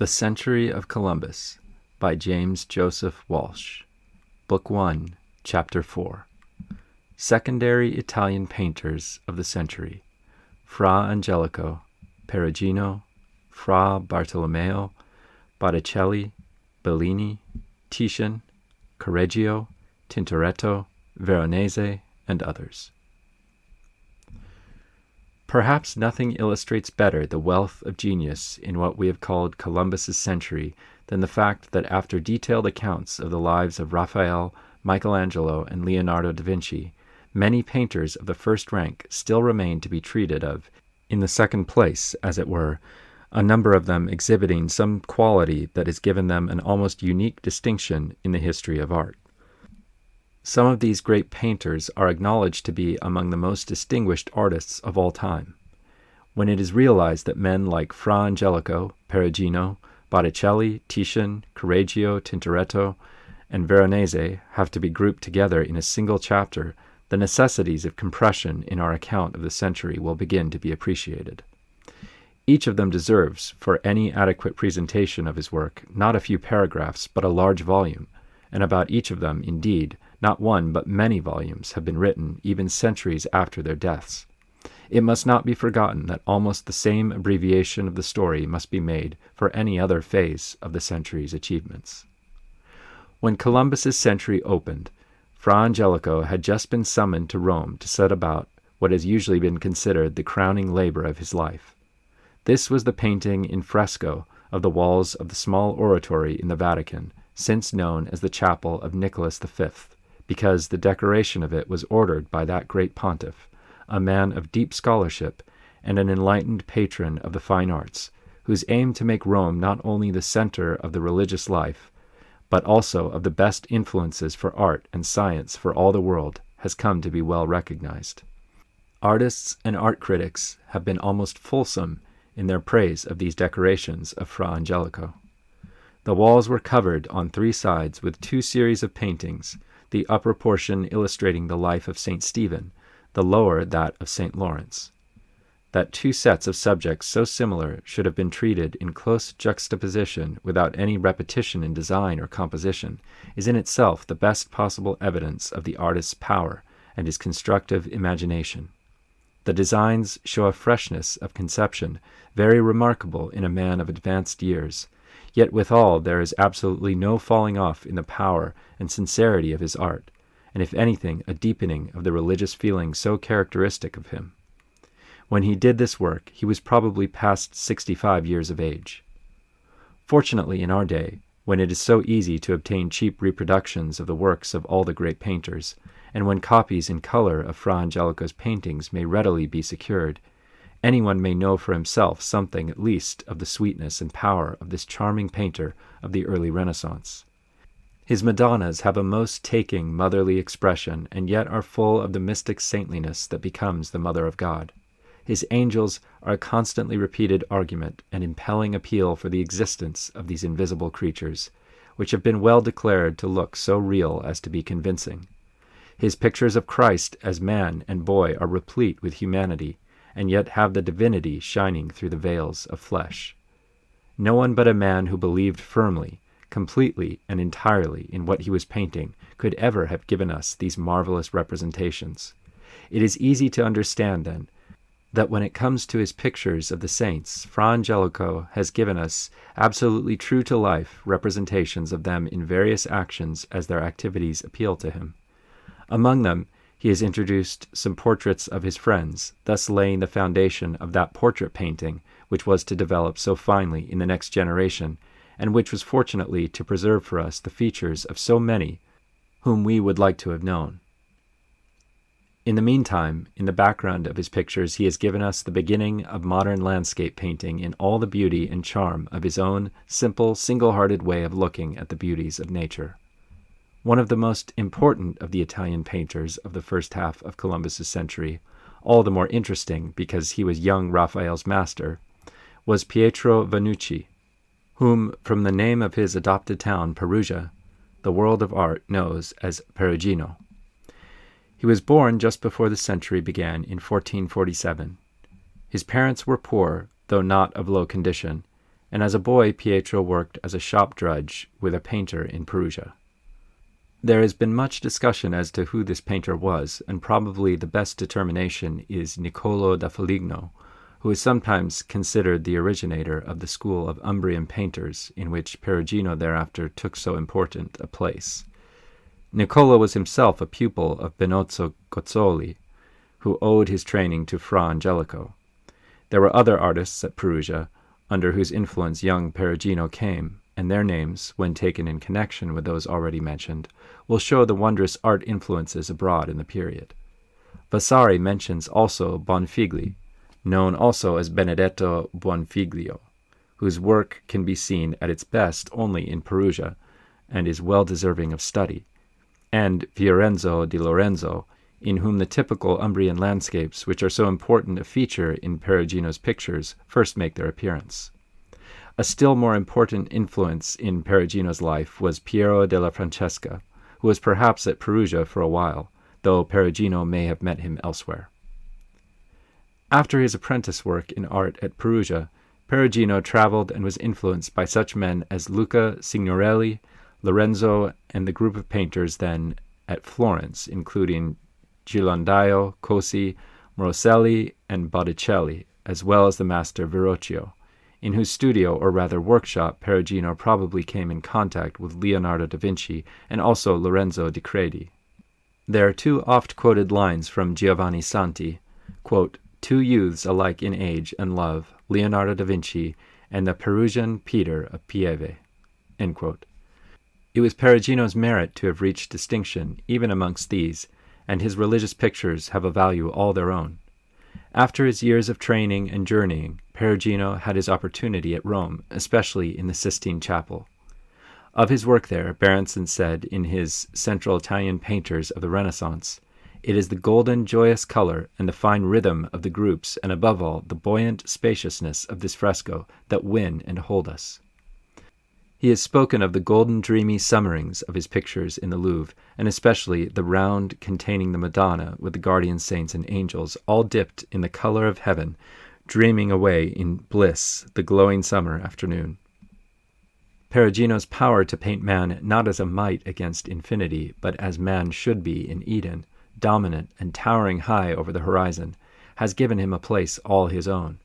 The Century of Columbus by James Joseph Walsh. Book 1, Chapter 4. Secondary Italian Painters of the Century. Fra Angelico, Perugino, Fra Bartolomeo, Botticelli, Bellini, Titian, Correggio, Tintoretto, Veronese, and others. Perhaps nothing illustrates better the wealth of genius in what we have called Columbus's century than the fact that after detailed accounts of the lives of Raphael, Michelangelo, and Leonardo da Vinci, many painters of the first rank still remain to be treated of in the second place, as it were, a number of them exhibiting some quality that has given them an almost unique distinction in the history of art. Some of these great painters are acknowledged to be among the most distinguished artists of all time. When it is realized that men like Fra Angelico, Perugino, Botticelli, Titian, Correggio, Tintoretto, and Veronese have to be grouped together in a single chapter, the necessities of compression in our account of the century will begin to be appreciated. Each of them deserves, for any adequate presentation of his work, not a few paragraphs, but a large volume, and about each of them, indeed, not one but many volumes have been written even centuries after their deaths. It must not be forgotten that almost the same abbreviation of the story must be made for any other phase of the century's achievements. When Columbus's century opened, Fra Angelico had just been summoned to Rome to set about what has usually been considered the crowning labor of his life. This was the painting in fresco of the walls of the small oratory in the Vatican, since known as the Chapel of Nicholas V, because the decoration of it was ordered by that great pontiff, a man of deep scholarship and an enlightened patron of the fine arts, whose aim to make Rome not only the center of the religious life, but also of the best influences for art and science for all the world, has come to be well recognized. Artists and art critics have been almost fulsome in their praise of these decorations of Fra Angelico. The walls were covered on three sides with two series of paintings, the upper portion illustrating the life of St. Stephen, the lower that of St. Lawrence. That two sets of subjects so similar should have been treated in close juxtaposition without any repetition in design or composition is in itself the best possible evidence of the artist's power and his constructive imagination. The designs show a freshness of conception very remarkable in a man of advanced years, yet withal there is absolutely no falling off in the power and sincerity of his art, and if anything, a deepening of the religious feeling so characteristic of him. When he did this work, he was probably past 65 years of age. Fortunately, in our day, when it is so easy to obtain cheap reproductions of the works of all the great painters, and when copies in color of Fra Angelico's paintings may readily be secured, anyone may know for himself something at least of the sweetness and power of this charming painter of the early Renaissance. His Madonnas have a most taking motherly expression, and yet are full of the mystic saintliness that becomes the Mother of God. His angels are a constantly repeated argument and impelling appeal for the existence of these invisible creatures, which have been well declared to look so real as to be convincing. His pictures of Christ as man and boy are replete with humanity, and yet have the divinity shining through the veils of flesh. No one but a man who believed firmly, completely, and entirely in what he was painting could ever have given us these marvelous representations. It is easy to understand, then, that when it comes to his pictures of the saints, Fra Angelico has given us absolutely true-to-life representations of them in various actions as their activities appeal to him. Among them, he has introduced some portraits of his friends, thus laying the foundation of that portrait painting which was to develop so finely in the next generation, and which was fortunately to preserve for us the features of so many whom we would like to have known. In the meantime, in the background of his pictures, he has given us the beginning of modern landscape painting in all the beauty and charm of his own simple, single-hearted way of looking at the beauties of nature. One of the most important of the Italian painters of the first half of Columbus's century, all the more interesting because he was young Raphael's master, was Pietro Vannucci, whom, from the name of his adopted town, Perugia, the world of art knows as Perugino. He was born just before the century began in 1447. His parents were poor, though not of low condition, and as a boy Pietro worked as a shop drudge with a painter in Perugia. There has been much discussion as to who this painter was, and probably the best determination is Niccolò da Foligno, who is sometimes considered the originator of the school of Umbrian painters in which Perugino thereafter took so important a place. Niccolò was himself a pupil of Benozzo Gozzoli, who owed his training to Fra Angelico. There were other artists at Perugia, under whose influence young Perugino came, and their names, when taken in connection with those already mentioned, will show the wondrous art influences abroad in the period. Vasari mentions also Bonfigli, known also as Benedetto Buonfiglio, whose work can be seen at its best only in Perugia, and is well deserving of study, and Fiorenzo di Lorenzo, in whom the typical Umbrian landscapes, which are so important a feature in Perugino's pictures, first make their appearance. A still more important influence in Perugino's life was Piero della Francesca, who was perhaps at Perugia for a while, though Perugino may have met him elsewhere. After his apprentice work in art at Perugia, Perugino traveled and was influenced by such men as Luca Signorelli, Lorenzo, and the group of painters then at Florence, including Ghirlandaio, Cosi, Morosselli, and Botticelli, as well as the master Verrocchio, in whose studio, or rather workshop, Perugino probably came in contact with Leonardo da Vinci and also Lorenzo di Credi. There are two oft-quoted lines from Giovanni Santi, quote, "Two youths alike in age and love, Leonardo da Vinci and the Perugian Peter of Pieve." End quote. It was Perugino's merit to have reached distinction even amongst these, and his religious pictures have a value all their own. After his years of training and journeying, Perugino had his opportunity at Rome, especially in the Sistine Chapel. Of his work there, Berenson said in his Central Italian Painters of the Renaissance, "It is the golden, joyous color and the fine rhythm of the groups, and above all, the buoyant spaciousness of this fresco that win and hold us." He has spoken of the golden, dreamy summerings of his pictures in the Louvre, and especially the round containing the Madonna with the guardian saints and angels, all dipped in the color of heaven, dreaming away in bliss the glowing summer afternoon. Perugino's power to paint man not as a mite against infinity, but as man should be in Eden, dominant and towering high over the horizon, has given him a place all his own.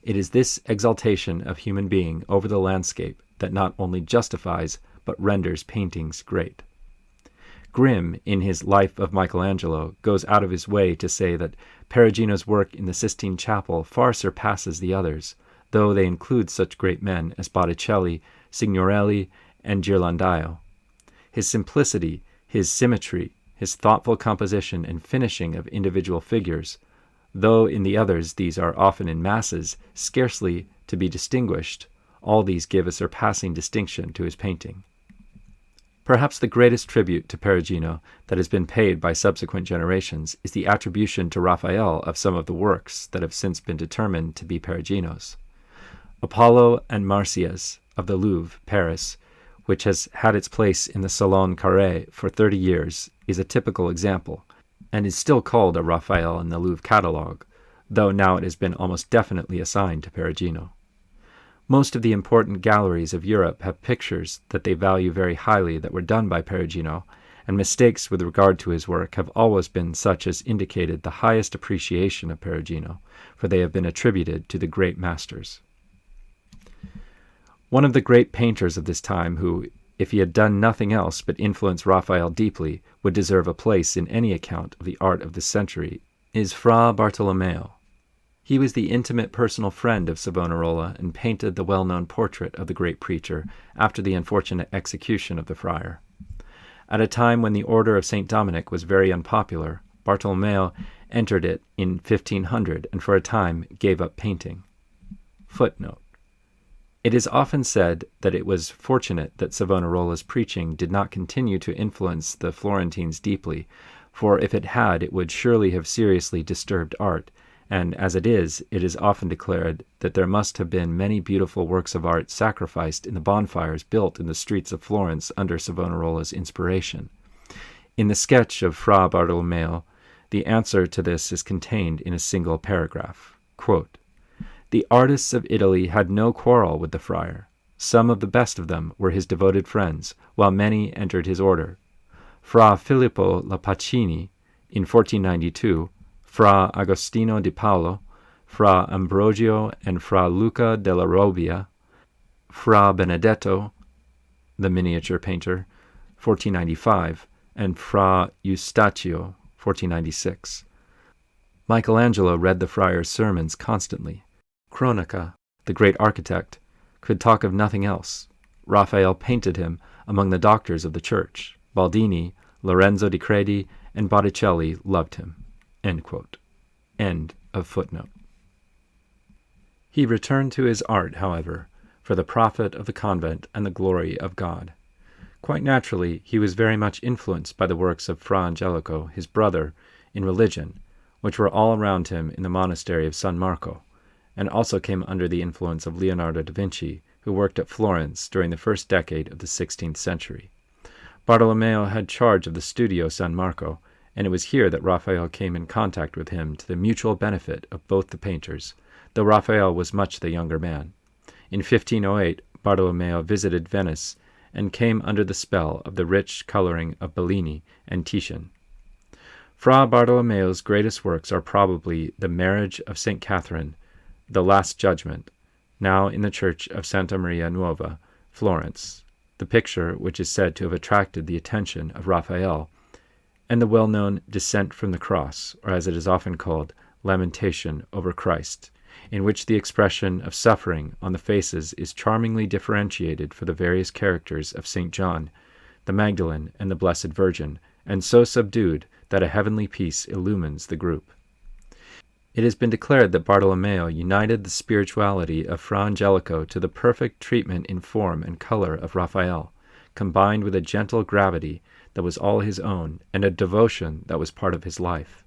It is this exaltation of human being over the landscape that not only justifies, but renders paintings great. Grimm, in his Life of Michelangelo, goes out of his way to say that Perugino's work in the Sistine Chapel far surpasses the others, though they include such great men as Botticelli, Signorelli, and Ghirlandaio. His simplicity, his symmetry, his thoughtful composition and finishing of individual figures, though in the others these are often in masses, scarcely to be distinguished, all these give a surpassing distinction to his painting. Perhaps the greatest tribute to Perugino that has been paid by subsequent generations is the attribution to Raphael of some of the works that have since been determined to be Perugino's. Apollo and Marsyas of the Louvre, Paris, which has had its place in the Salon Carré for 30 years, is a typical example, and is still called a Raphael in the Louvre catalogue, though now it has been almost definitely assigned to Perugino. Most of the important galleries of Europe have pictures that they value very highly that were done by Perugino, and mistakes with regard to his work have always been such as indicated the highest appreciation of Perugino, for they have been attributed to the great masters. One of the great painters of this time who, if he had done nothing else but influence Raphael deeply, would deserve a place in any account of the art of this century, is Fra Bartolomeo. He was the intimate personal friend of Savonarola and painted the well-known portrait of the great preacher after the unfortunate execution of the friar. At a time when the order of St. Dominic was very unpopular, Bartolomeo entered it in 1500 and for a time gave up painting. Footnote. It is often said that it was fortunate that Savonarola's preaching did not continue to influence the Florentines deeply, for if it had, it would surely have seriously disturbed art, and as it is often declared that there must have been many beautiful works of art sacrificed in the bonfires built in the streets of Florence under Savonarola's inspiration. In the sketch of Fra Bartolomeo, the answer to this is contained in a single paragraph. Quote, The artists of Italy had no quarrel with the friar. Some of the best of them were his devoted friends, while many entered his order. Fra Filippo Lapacini, in 1492, Fra Agostino di Paolo, Fra Ambrogio and Fra Luca della Robbia, Fra Benedetto, the miniature painter, 1495, and Fra Eustachio, 1496. Michelangelo read the friar's sermons constantly. Cronaca, the great architect, could talk of nothing else. Raphael painted him among the doctors of the church. Baldini, Lorenzo di Credi, and Botticelli loved him." End quote. End of footnote. He returned to his art, however, for the profit of the convent and the glory of God. Quite naturally, he was very much influenced by the works of Fra Angelico, his brother, in religion, which were all around him in the monastery of San Marco, and also came under the influence of Leonardo da Vinci, who worked at Florence during the first decade of the 16th century. Bartolomeo had charge of the Studio San Marco, and it was here that Raphael came in contact with him to the mutual benefit of both the painters, though Raphael was much the younger man. In 1508, Bartolomeo visited Venice and came under the spell of the rich coloring of Bellini and Titian. Fra Bartolomeo's greatest works are probably the Marriage of St. Catherine, the Last Judgment, now in the Church of Santa Maria Nuova, Florence, the picture which is said to have attracted the attention of Raphael, and the well-known Descent from the Cross, or as it is often called, Lamentation over Christ, in which the expression of suffering on the faces is charmingly differentiated for the various characters of St. John, the Magdalene, and the Blessed Virgin, and so subdued that a heavenly peace illumines the group. It has been declared that Bartolomeo united the spirituality of Fra Angelico to the perfect treatment in form and color of Raphael, combined with a gentle gravity that was all his own and a devotion that was part of his life.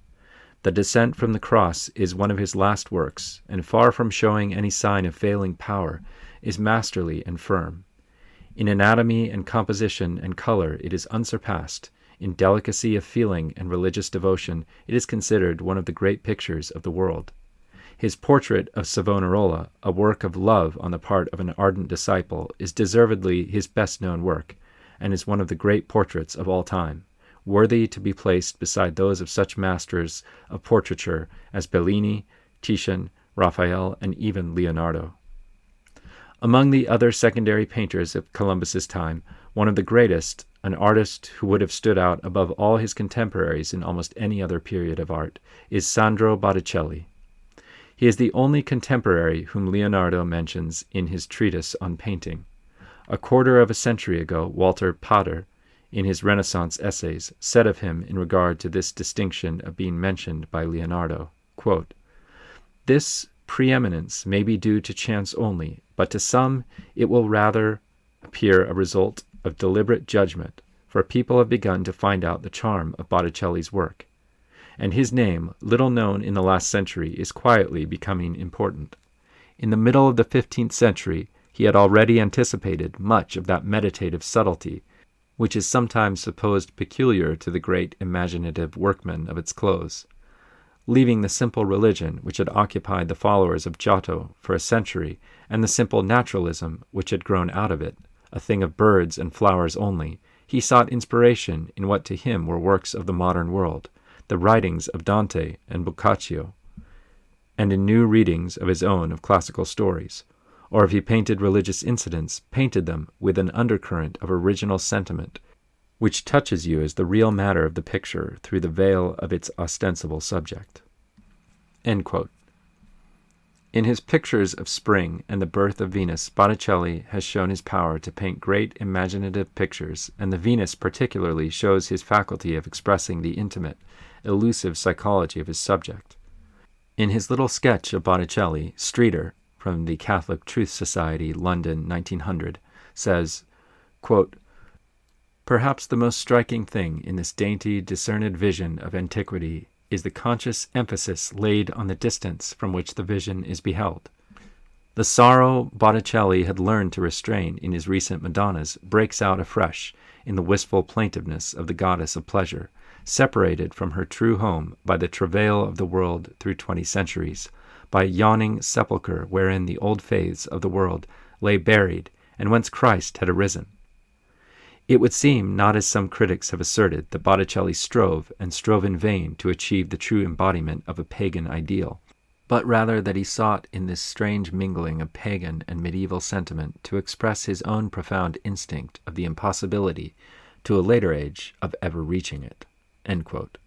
The Descent from the Cross is one of his last works, and far from showing any sign of failing power, is masterly and firm. In anatomy and composition and color it is unsurpassed. In delicacy of feeling and religious devotion, it is considered one of the great pictures of the world. His portrait of Savonarola, a work of love on the part of an ardent disciple, is deservedly his best-known work, and is one of the great portraits of all time, worthy to be placed beside those of such masters of portraiture as Bellini, Titian, Raphael, and even Leonardo. Among the other secondary painters of Columbus's time, one of the greatest, an artist who would have stood out above all his contemporaries in almost any other period of art, is Sandro Botticelli. He is the only contemporary whom Leonardo mentions in his treatise on painting. A quarter of a century ago, Walter Pater, in his Renaissance essays, said of him in regard to this distinction of being mentioned by Leonardo, quote, "This preeminence may be due to chance only, but to some it will rather appear a result of deliberate judgment, for people have begun to find out the charm of Botticelli's work, and his name, little known in the last century, is quietly becoming important. In the middle of the 15th century, he had already anticipated much of that meditative subtlety which is sometimes supposed peculiar to the great imaginative workmen of its close. Leaving the simple religion which had occupied the followers of Giotto for a century, and the simple naturalism which had grown out of it, a thing of birds and flowers only, he sought inspiration in what to him were works of the modern world, the writings of Dante and Boccaccio, and in new readings of his own of classical stories, or if he painted religious incidents, painted them with an undercurrent of original sentiment, which touches you as the real matter of the picture through the veil of its ostensible subject." End quote. In his pictures of spring and the birth of Venus, Botticelli has shown his power to paint great imaginative pictures, and the Venus particularly shows his faculty of expressing the intimate, elusive psychology of his subject. In his little sketch of Botticelli, Streeter, from the Catholic Truth Society, London, 1900, says, quote, "Perhaps the most striking thing in this dainty, discerned vision of antiquity is the conscious emphasis laid on the distance from which the vision is beheld. The sorrow Botticelli had learned to restrain in his recent Madonnas breaks out afresh in the wistful plaintiveness of the goddess of pleasure, separated from her true home by the travail of the world through 20 centuries, by a yawning sepulchre wherein the old faiths of the world lay buried, and whence Christ had arisen. It would seem, not as some critics have asserted, that Botticelli strove in vain to achieve the true embodiment of a pagan ideal, but rather that he sought in this strange mingling of pagan and medieval sentiment to express his own profound instinct of the impossibility, to a later age, of ever reaching it." End quote.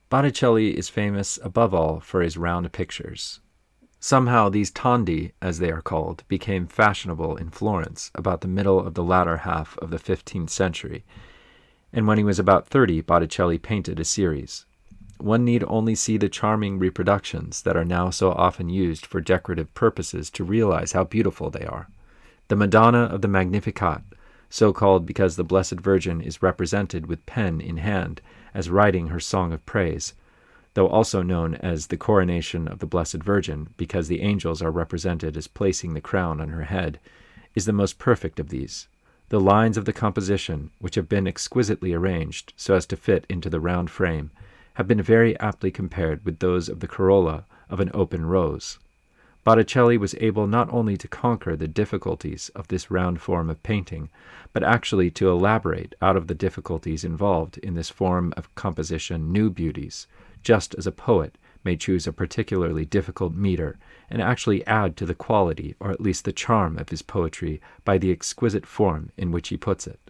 Botticelli is famous above all for his round pictures. Somehow these tondi, as they are called, became fashionable in Florence about the middle of the latter half of the 15th century, and when he was about 30, Botticelli painted a series. One need only see the charming reproductions that are now so often used for decorative purposes to realize how beautiful they are. The Madonna of the Magnificat, so called because the Blessed Virgin is represented with pen in hand as writing her song of praise, though also known as the Coronation of the Blessed Virgin because the angels are represented as placing the crown on her head, is the most perfect of these. The lines of the composition, which have been exquisitely arranged so as to fit into the round frame, have been very aptly compared with those of the corolla of an open rose. Botticelli was able not only to conquer the difficulties of this round form of painting, but actually to elaborate out of the difficulties involved in this form of composition new beauties, just as a poet may choose a particularly difficult meter and actually add to the quality or at least the charm of his poetry by the exquisite form in which he puts it.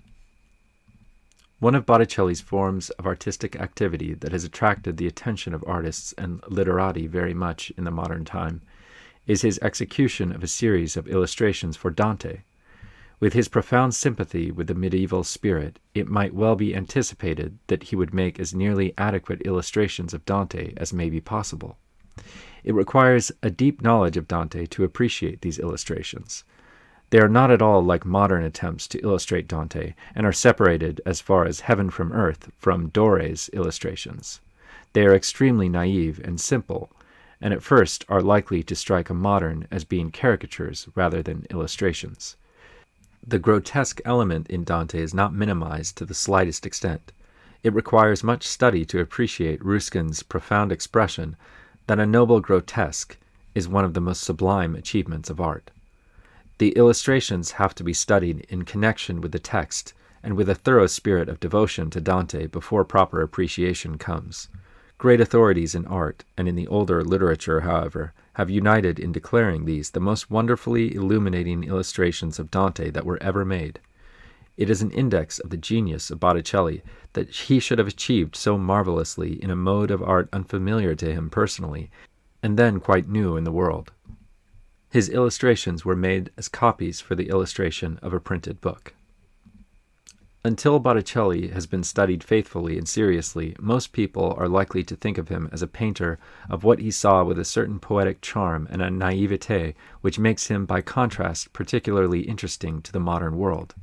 One of Botticelli's forms of artistic activity that has attracted the attention of artists and literati very much in the modern time is his execution of a series of illustrations for Dante. With his profound sympathy with the medieval spirit, it might well be anticipated that he would make as nearly adequate illustrations of Dante as may be possible. It requires a deep knowledge of Dante to appreciate these illustrations. They are not at all like modern attempts to illustrate Dante, and are separated, as far as heaven from earth, from Doré's illustrations. They are extremely naive and simple, and at first are likely to strike a modern as being caricatures rather than illustrations. The grotesque element in Dante is not minimized to the slightest extent. It requires much study to appreciate Ruskin's profound expression that a noble grotesque is one of the most sublime achievements of art. The illustrations have to be studied in connection with the text and with a thorough spirit of devotion to Dante before proper appreciation comes. Great authorities in art and in the older literature, however, have united in declaring these the most wonderfully illuminating illustrations of Dante that were ever made. It is an index of the genius of Botticelli that he should have achieved so marvelously in a mode of art unfamiliar to him personally, and then quite new in the world. His illustrations were made as copies for the illustration of a printed book. Until Botticelli has been studied faithfully and seriously, most people are likely to think of him as a painter of what he saw with a certain poetic charm and a naivete which makes him, by contrast, particularly interesting to the modern world.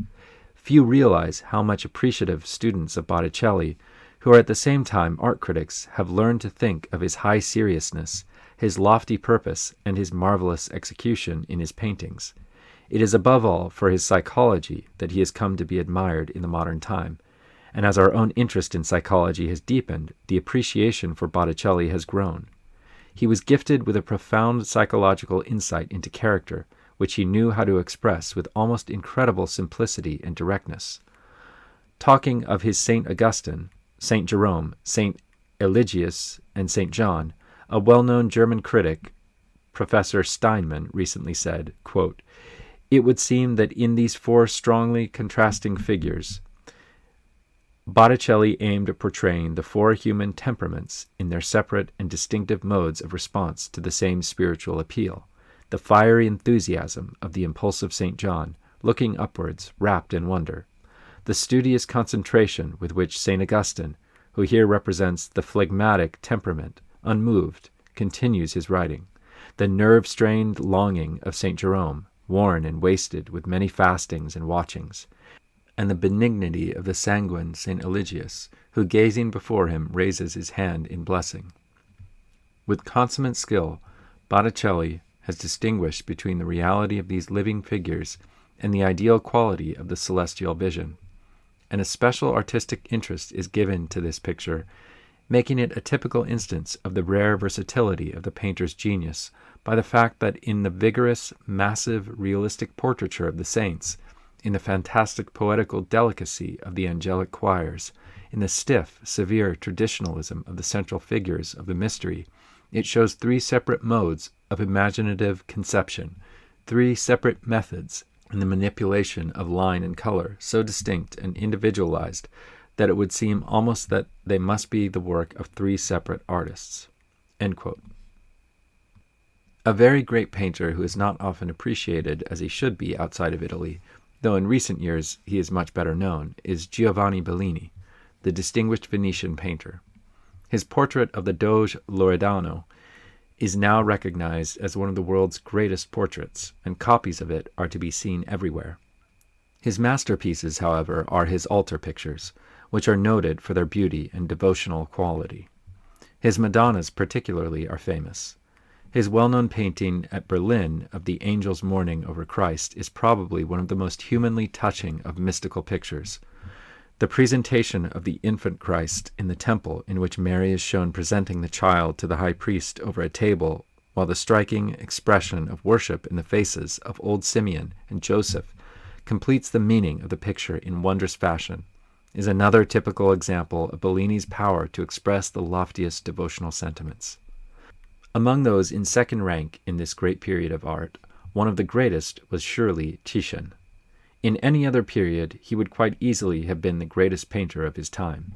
Few realize how much appreciative students of Botticelli, who are at the same time art critics, have learned to think of his high seriousness, his lofty purpose, and his marvelous execution in his paintings. It is above all for his psychology that he has come to be admired in the modern time, and as our own interest in psychology has deepened, the appreciation for Botticelli has grown. He was gifted with a profound psychological insight into character, which he knew how to express with almost incredible simplicity and directness. Talking of his St. Augustine, St. Jerome, St. Eligius, and St. John, a well-known German critic, Professor Steinmann, recently said, quote, "It would seem that in these four strongly contrasting figures, Botticelli aimed at portraying the four human temperaments in their separate and distinctive modes of response to the same spiritual appeal. The fiery enthusiasm of the impulsive St. John, looking upwards, wrapped in wonder. The studious concentration with which St. Augustine, who here represents the phlegmatic temperament, unmoved, continues his writing. The nerve-strained longing of St. Jerome, worn and wasted with many fastings and watchings, and the benignity of the sanguine St. Eligius, who gazing before him raises his hand in blessing." With consummate skill, Botticelli has distinguished between the reality of these living figures and the ideal quality of the celestial vision. And a special artistic interest is given to this picture making it a typical instance of the rare versatility of the painter's genius by the fact that in the vigorous, massive, realistic portraiture of the saints, in the fantastic poetical delicacy of the angelic choirs, in the stiff, severe traditionalism of the central figures of the mystery, it shows three separate modes of imaginative conception, three separate methods in the manipulation of line and color, so distinct and individualized that it would seem almost that they must be the work of three separate artists." End quote. A very great painter who is not often appreciated as he should be outside of Italy, though in recent years he is much better known, is Giovanni Bellini, the distinguished Venetian painter. His portrait of the Doge Loredano is now recognized as one of the world's greatest portraits, and copies of it are to be seen everywhere. His masterpieces, however, are his altar pictures, which are noted for their beauty and devotional quality. His Madonnas particularly are famous. His well-known painting at Berlin of the Angel's Mourning over Christ is probably one of the most humanly touching of mystical pictures. The presentation of the infant Christ in the temple, in which Mary is shown presenting the child to the high priest over a table, while the striking expression of worship in the faces of old Simeon and Joseph completes the meaning of the picture in wondrous fashion, is another typical example of Bellini's power to express the loftiest devotional sentiments. Among those in second rank in this great period of art, one of the greatest was surely Titian. In any other period, he would quite easily have been the greatest painter of his time.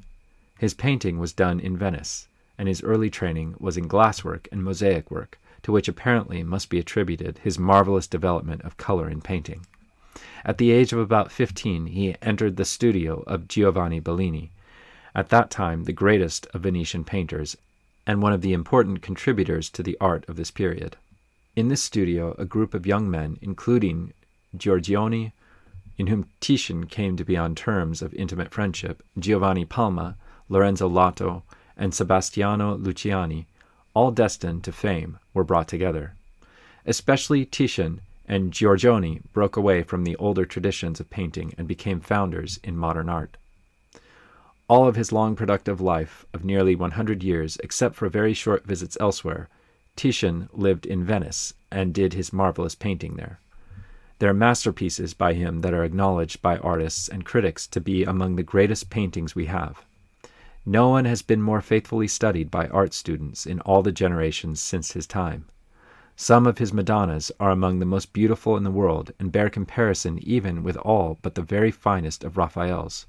His painting was done in Venice, and his early training was in glasswork and mosaic work, to which apparently must be attributed his marvelous development of color in painting. At the age of about 15, he entered the studio of Giovanni Bellini, at that time the greatest of Venetian painters, and one of the important contributors to the art of this period. In this studio, a group of young men, including Giorgione, in whom Titian came to be on terms of intimate friendship, Giovanni Palma, Lorenzo Lotto, and Sebastiano Luciani, all destined to fame, were brought together. Especially Titian and Giorgione broke away from the older traditions of painting and became founders in modern art. All of his long productive life of nearly 100 years, except for very short visits elsewhere, Titian lived in Venice and did his marvelous painting there. There are masterpieces by him that are acknowledged by artists and critics to be among the greatest paintings we have. No one has been more faithfully studied by art students in all the generations since his time. Some of his Madonnas are among the most beautiful in the world and bear comparison even with all but the very finest of Raphael's.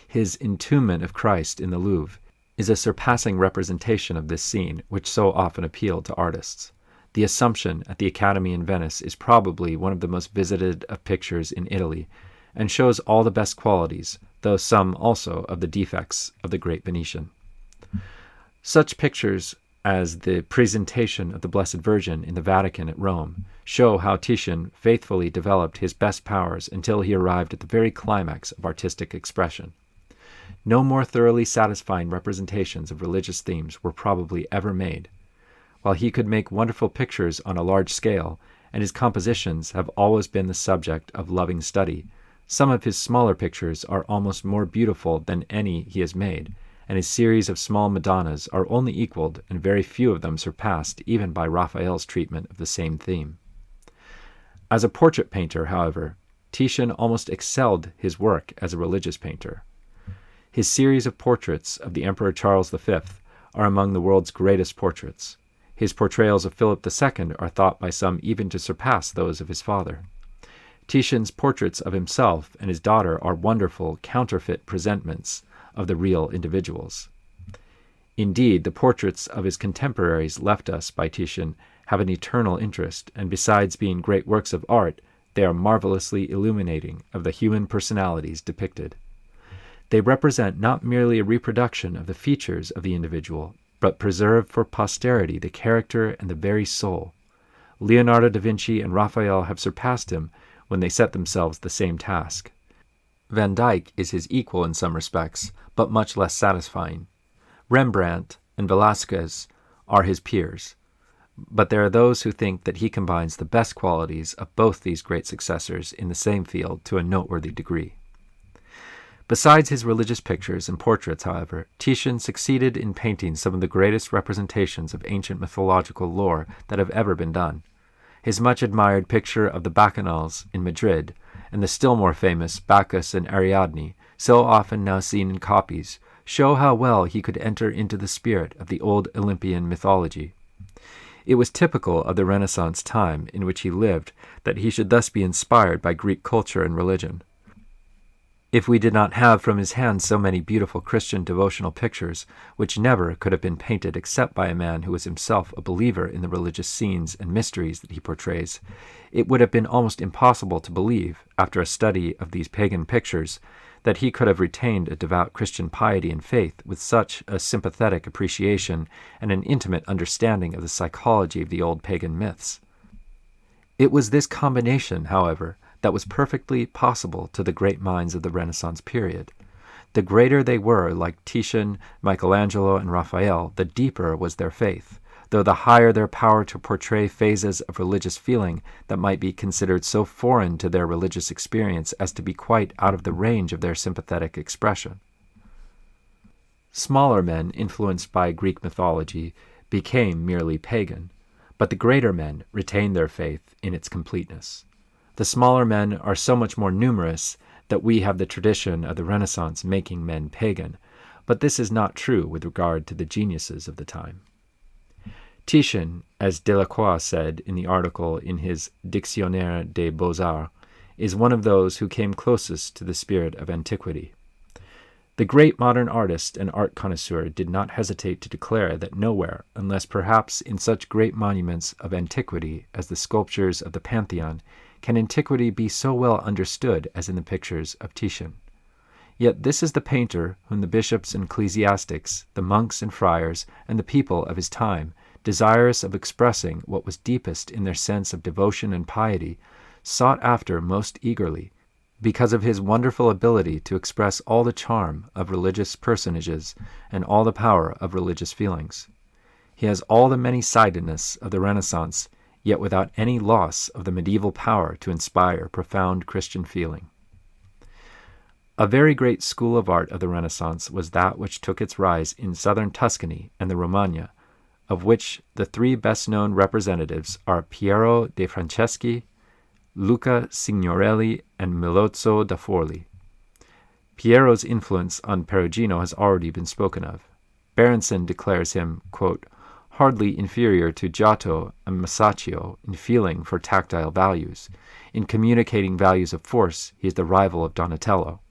His Entombment of Christ in the Louvre is a surpassing representation of this scene which so often appealed to artists. The Assumption at the Academy in Venice is probably one of the most visited of pictures in Italy, and shows all the best qualities, though some also of the defects of the great Venetian. Such pictures as the Presentation of the Blessed Virgin in the Vatican at Rome show how Titian faithfully developed his best powers until he arrived at the very climax of artistic expression. No more thoroughly satisfying representations of religious themes were probably ever made. While he could make wonderful pictures on a large scale, and his compositions have always been the subject of loving study, some of his smaller pictures are almost more beautiful than any he has made, and his series of small Madonnas are only equaled, and very few of them surpassed, even by Raphael's treatment of the same theme. As a portrait painter, however, Titian almost excelled his work as a religious painter. His series of portraits of the Emperor Charles V are among the world's greatest portraits. His portrayals of Philip II are thought by some even to surpass those of his father. Titian's portraits of himself and his daughter are wonderful counterfeit presentments of the real individuals. Indeed, the portraits of his contemporaries left us by Titian have an eternal interest, and besides being great works of art, they are marvelously illuminating of the human personalities depicted. They represent not merely a reproduction of the features of the individual, but preserve for posterity the character and the very soul. Leonardo da Vinci and Raphael have surpassed him when they set themselves the same task. Van Dyck is his equal in some respects, but much less satisfying. Rembrandt and Velázquez are his peers, but there are those who think that he combines the best qualities of both these great successors in the same field to a noteworthy degree. Besides his religious pictures and portraits, however, Titian succeeded in painting some of the greatest representations of ancient mythological lore that have ever been done. His much-admired picture of the Bacchanals in Madrid, and the still more famous Bacchus and Ariadne, so often now seen in copies, show how well he could enter into the spirit of the old Olympian mythology. It was typical of the Renaissance time in which he lived that he should thus be inspired by Greek culture and religion. If we did not have from his hand so many beautiful Christian devotional pictures, which never could have been painted except by a man who was himself a believer in the religious scenes and mysteries that he portrays, it would have been almost impossible to believe, after a study of these pagan pictures, that he could have retained a devout Christian piety and faith with such a sympathetic appreciation and an intimate understanding of the psychology of the old pagan myths. It was this combination, however, that was perfectly possible to the great minds of the Renaissance period. The greater they were, like Titian, Michelangelo, and Raphael, the deeper was their faith, though the higher their power to portray phases of religious feeling that might be considered so foreign to their religious experience as to be quite out of the range of their sympathetic expression. Smaller men influenced by Greek mythology became merely pagan, but the greater men retained their faith in its completeness. The smaller men are so much more numerous that we have the tradition of the Renaissance making men pagan, but this is not true with regard to the geniuses of the time. Titian, as Delacroix said in the article in his Dictionnaire des Beaux-Arts, is one of those who came closest to the spirit of antiquity. The great modern artist and art connoisseur did not hesitate to declare that nowhere, unless perhaps in such great monuments of antiquity as the sculptures of the Pantheon, can antiquity be so well understood as in the pictures of Titian. Yet this is the painter whom the bishops and ecclesiastics, the monks and friars, and the people of his time, desirous of expressing what was deepest in their sense of devotion and piety, sought after most eagerly, because of his wonderful ability to express all the charm of religious personages and all the power of religious feelings. He has all the many-sidedness of the Renaissance, yet without any loss of the medieval power to inspire profound Christian feeling. A very great school of art of the Renaissance was that which took its rise in southern Tuscany and the Romagna, of which the three best-known representatives are Piero de Franceschi, Luca Signorelli, and Milozzo da Forli. Piero's influence on Perugino has already been spoken of. Berenson declares him, quote, hardly inferior to Giotto and Masaccio in feeling for tactile values. In communicating values of force, he is the rival of Donatello.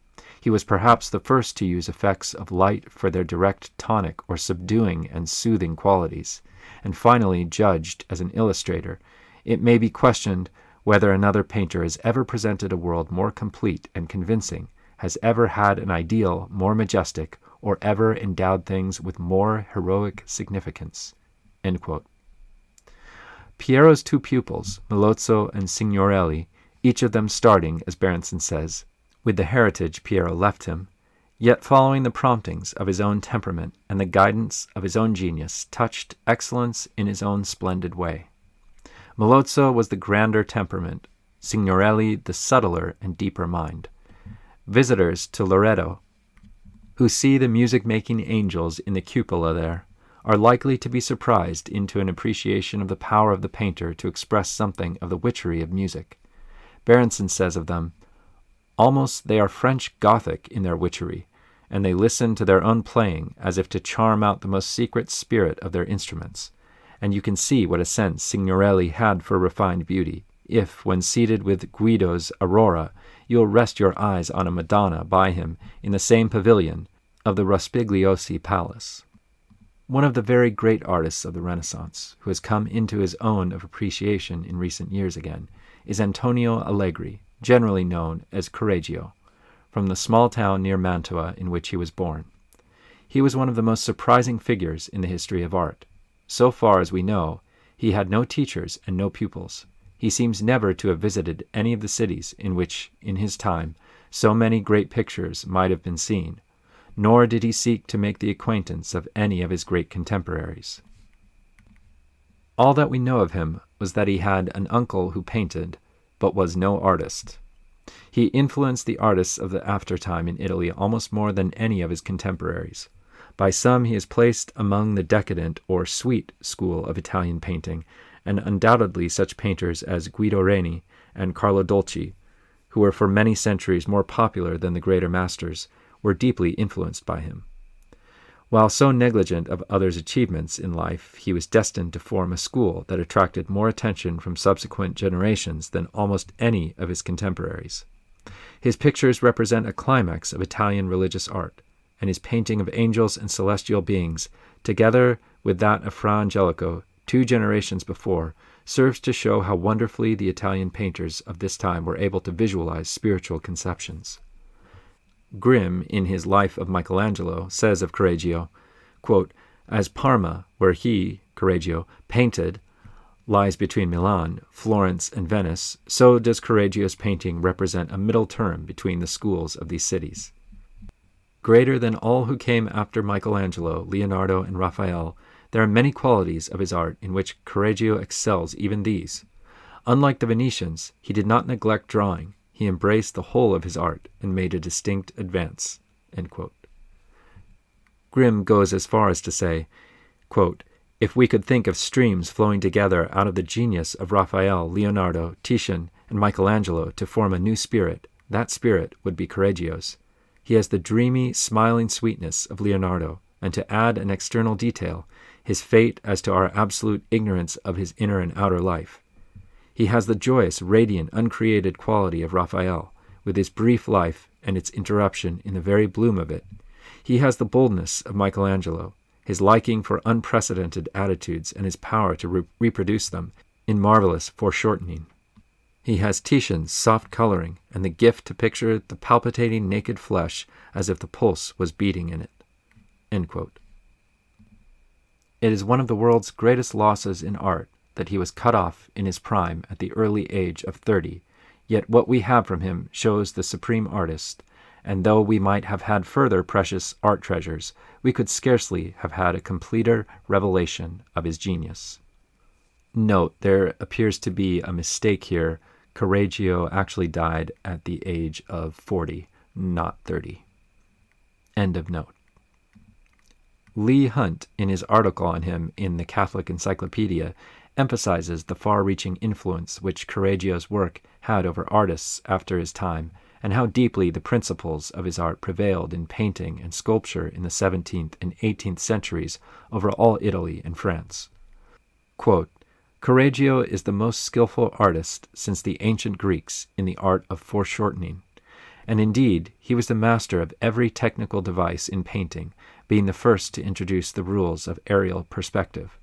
He was perhaps the first to use effects of light for their direct tonic or subduing and soothing qualities. And finally, judged as an illustrator, it may be questioned whether another painter has ever presented a world more complete and convincing, has ever had an ideal more majestic, or ever endowed things with more heroic significance. End quote. Piero's two pupils, Milozzo and Signorelli, each of them starting, as Berenson says, with the heritage Piero left him, yet following the promptings of his own temperament and the guidance of his own genius, touched excellence in his own splendid way. Milozzo was the grander temperament, Signorelli the subtler and deeper mind. Visitors to Loreto, who see the music-making angels in the cupola there, are likely to be surprised into an appreciation of the power of the painter to express something of the witchery of music. Berenson says of them, almost they are French Gothic in their witchery, and they listen to their own playing as if to charm out the most secret spirit of their instruments. And you can see what a sense Signorelli had for refined beauty, if, when seated with Guido's Aurora, you will rest your eyes on a Madonna by him in the same pavilion of the Rospigliosi Palace. One of the very great artists of the Renaissance, who has come into his own of appreciation in recent years again, is Antonio Allegri, generally known as Correggio, from the small town near Mantua in which he was born. He was one of the most surprising figures in the history of art. So far as we know, he had no teachers and no pupils. He seems never to have visited any of the cities in which, in his time, so many great pictures might have been seen, nor did he seek to make the acquaintance of any of his great contemporaries. All that we know of him was that he had an uncle who painted, but was no artist. He influenced the artists of the aftertime in Italy almost more than any of his contemporaries. By some he is placed among the decadent or sweet school of Italian painting, and undoubtedly such painters as Guido Reni and Carlo Dolci, who were for many centuries more popular than the greater masters, were deeply influenced by him. While so negligent of others' achievements in life, he was destined to form a school that attracted more attention from subsequent generations than almost any of his contemporaries. His pictures represent a climax of Italian religious art, and his painting of angels and celestial beings, together with that of Fra Angelico 2 generations before, serves to show how wonderfully the Italian painters of this time were able to visualize spiritual conceptions. Grimm, in his Life of Michelangelo, says of Correggio, quote, "As Parma, where he, Correggio, painted, lies between Milan, Florence, and Venice, so does Correggio's painting represent a middle term between the schools of these cities. Greater than all who came after Michelangelo, Leonardo, and Raphael, there are many qualities of his art in which Correggio excels even these. Unlike the Venetians, he did not neglect drawing. He embraced the whole of his art and made a distinct advance." End quote. Grimm goes as far as to say, quote, "If we could think of streams flowing together out of the genius of Raphael, Leonardo, Titian, and Michelangelo to form a new spirit, that spirit would be Correggio's. He has the dreamy, smiling sweetness of Leonardo, and to add an external detail, his fate as to our absolute ignorance of his inner and outer life. He has the joyous, radiant, uncreated quality of Raphael, with his brief life and its interruption in the very bloom of it. He has the boldness of Michelangelo, his liking for unprecedented attitudes and his power to reproduce them in marvelous foreshortening. He has Titian's soft coloring and the gift to picture the palpitating naked flesh as if the pulse was beating in it." End quote. It is one of the world's greatest losses in art that he was cut off in his prime at the early age of 30, yet what we have from him shows the supreme artist, and though we might have had further precious art treasures, we could scarcely have had a completer revelation of his genius. Note, there appears to be a mistake here. Correggio actually died at the age of 40, not 30. End of note. Leigh Hunt, in his article on him in the Catholic Encyclopedia, emphasizes the far-reaching influence which Correggio's work had over artists after his time, and how deeply the principles of his art prevailed in painting and sculpture in the 17th and 18th centuries over all Italy and France. Quote, "Correggio is the most skillful artist since the ancient Greeks in the art of foreshortening, and indeed he was the master of every technical device in painting, being the first to introduce the rules of aerial perspective.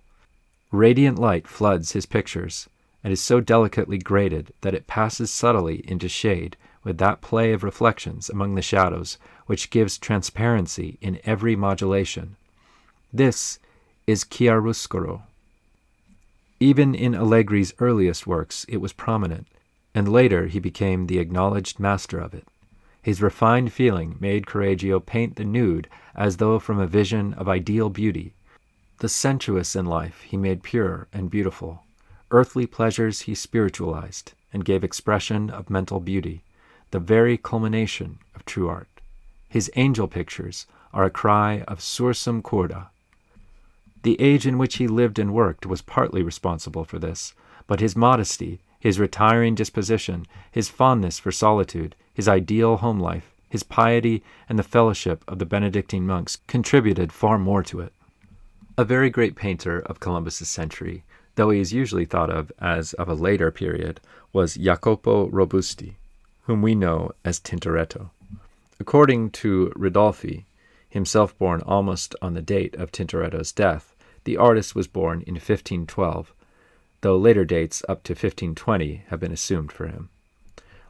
Radiant light floods his pictures, and is so delicately graded that it passes subtly into shade with that play of reflections among the shadows which gives transparency in every modulation. This is chiaroscuro. Even in Allegri's earliest works it was prominent, and later he became the acknowledged master of it. His refined feeling made Correggio paint the nude as though from a vision of ideal beauty. The sensuous in life he made pure and beautiful. Earthly pleasures he spiritualized and gave expression of mental beauty, the very culmination of true art. His angel pictures are a cry of sursum corda. The age in which he lived and worked was partly responsible for this, but his modesty, his retiring disposition, his fondness for solitude, his ideal home life, his piety, and the fellowship of the Benedictine monks contributed far more to it. A very great painter of Columbus's century, though he is usually thought of as of a later period, was Jacopo Robusti, whom we know as Tintoretto. According to Ridolfi, himself born almost on the date of Tintoretto's death, the artist was born in 1512, though later dates up to 1520 have been assumed for him.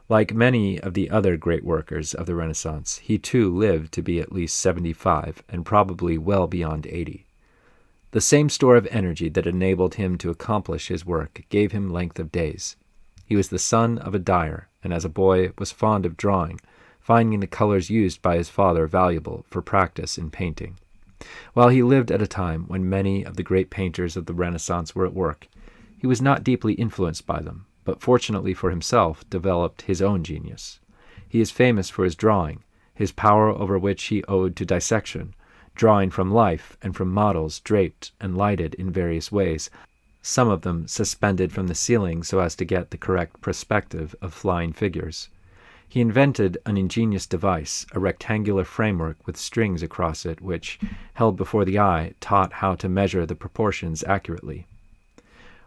Like many of the other great workers of the Renaissance, he too lived to be at least 75 and probably well beyond 80. The same store of energy that enabled him to accomplish his work gave him length of days. He was the son of a dyer, and as a boy was fond of drawing, finding the colors used by his father valuable for practice in painting. While he lived at a time when many of the great painters of the Renaissance were at work, he was not deeply influenced by them, but fortunately for himself developed his own genius. He is famous for his drawing, his power over which he owed to dissection, drawing from life and from models draped and lighted in various ways, some of them suspended from the ceiling so as to get the correct perspective of flying figures. He invented an ingenious device, a rectangular framework with strings across it which, held before the eye, taught how to measure the proportions accurately.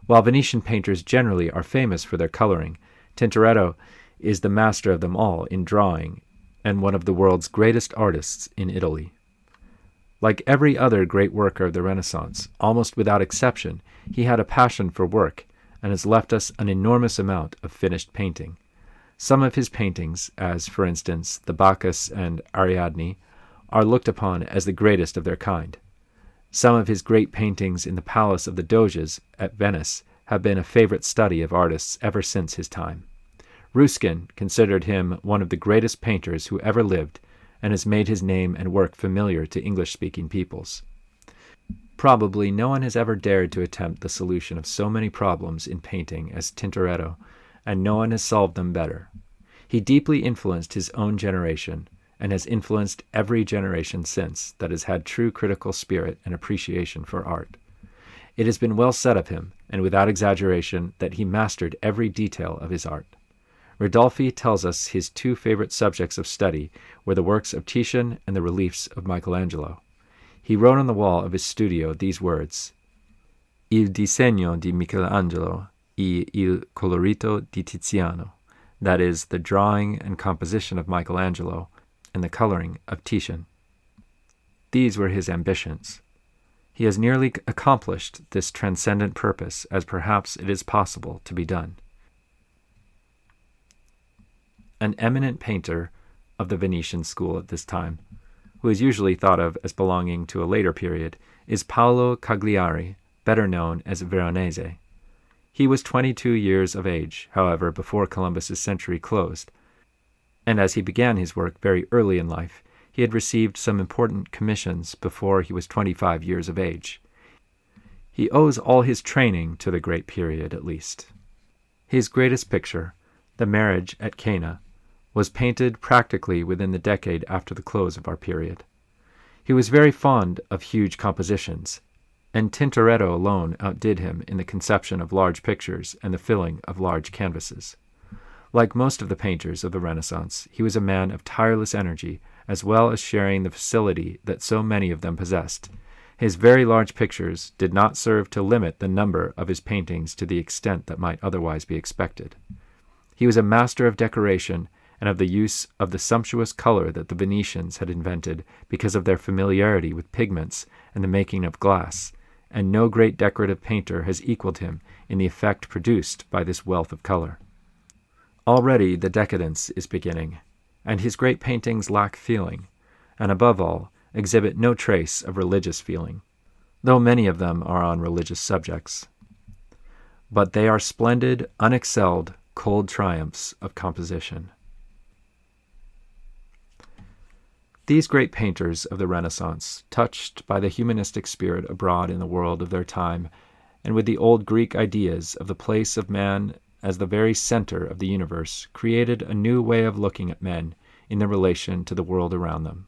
While Venetian painters generally are famous for their coloring, Tintoretto is the master of them all in drawing and one of the world's greatest artists in Italy. Like every other great worker of the Renaissance, almost without exception, he had a passion for work and has left us an enormous amount of finished painting. Some of his paintings, as for instance the Bacchus and Ariadne, are looked upon as the greatest of their kind. Some of his great paintings in the Palace of the Doges at Venice have been a favorite study of artists ever since his time. Ruskin considered him one of the greatest painters who ever lived, and has made his name and work familiar to English-speaking peoples. Probably no one has ever dared to attempt the solution of so many problems in painting as Tintoretto, and no one has solved them better. He deeply influenced his own generation, and has influenced every generation since that has had true critical spirit and appreciation for art. It has been well said of him, and without exaggeration, that he mastered every detail of his art. Ridolfi tells us his two favorite subjects of study were the works of Titian and the reliefs of Michelangelo. He wrote on the wall of his studio these words: Il disegno di Michelangelo e il colorito di Tiziano, that is, the drawing and composition of Michelangelo and the coloring of Titian. These were his ambitions. He has nearly accomplished this transcendent purpose, as perhaps it is possible to be done. An eminent painter of the Venetian school at this time, who is usually thought of as belonging to a later period, is Paolo Cagliari, better known as Veronese. He was 22 years of age, however, before Columbus's century closed, and as he began his work very early in life, he had received some important commissions before he was 25 years of age. He owes all his training to the great period, at least. His greatest picture, The Marriage at Cana, was painted practically within the decade after the close of our period. He was very fond of huge compositions, and Tintoretto alone outdid him in the conception of large pictures and the filling of large canvases. Like most of the painters of the Renaissance, he was a man of tireless energy, as well as sharing the facility that so many of them possessed. His very large pictures did not serve to limit the number of his paintings to the extent that might otherwise be expected. He was a master of decoration and of the use of the sumptuous color that the Venetians had invented because of their familiarity with pigments and the making of glass, and no great decorative painter has equaled him in the effect produced by this wealth of color. Already the decadence is beginning, and his great paintings lack feeling, and above all, exhibit no trace of religious feeling, though many of them are on religious subjects. But they are splendid, unexcelled, cold triumphs of composition. These great painters of the Renaissance, touched by the humanistic spirit abroad in the world of their time, and with the old Greek ideas of the place of man as the very center of the universe, created a new way of looking at men in their relation to the world around them.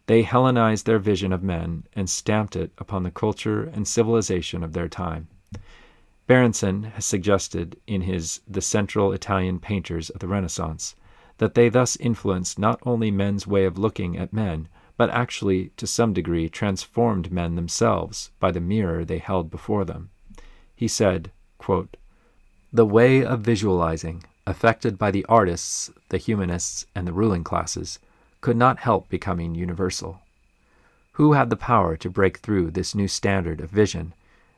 They Hellenized their vision of men and stamped it upon the culture and civilization of their time. Berenson has suggested in his The Central Italian Painters of the Renaissance that they thus influenced not only men's way of looking at men, but actually, to some degree, transformed men themselves by the mirror they held before them. He said, quote, "The way of visualizing, affected by the artists, the humanists, and the ruling classes, could not help becoming universal. Who had the power to break through this new standard of vision,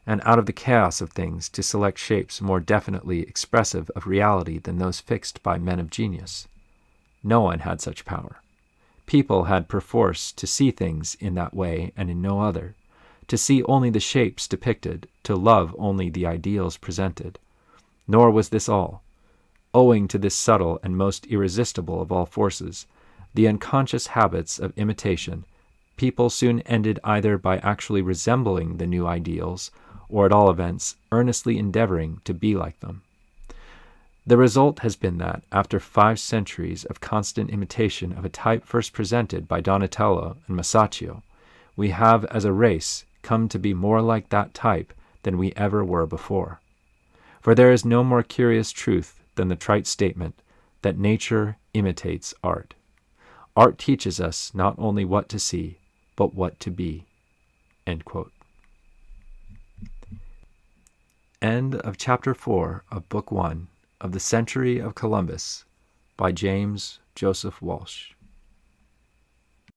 and out of the chaos of things to select shapes more definitely expressive of reality than those fixed by men of genius? No one had such power. People had perforce to see things in that way and in no other, to see only the shapes depicted, to love only the ideals presented. Nor was this all. Owing to this subtle and most irresistible of all forces, the unconscious habits of imitation, people soon ended either by actually resembling the new ideals, or at all events, earnestly endeavoring to be like them. The result has been that, after 5 centuries of constant imitation of a type first presented by Donatello and Masaccio, we have as a race come to be more like that type than we ever were before. For there is no more curious truth than the trite statement that nature imitates art. Art teaches us not only what to see, but what to be." End quote. End of Chapter 4 of Book 1 of The Century of Columbus by James Joseph Walsh.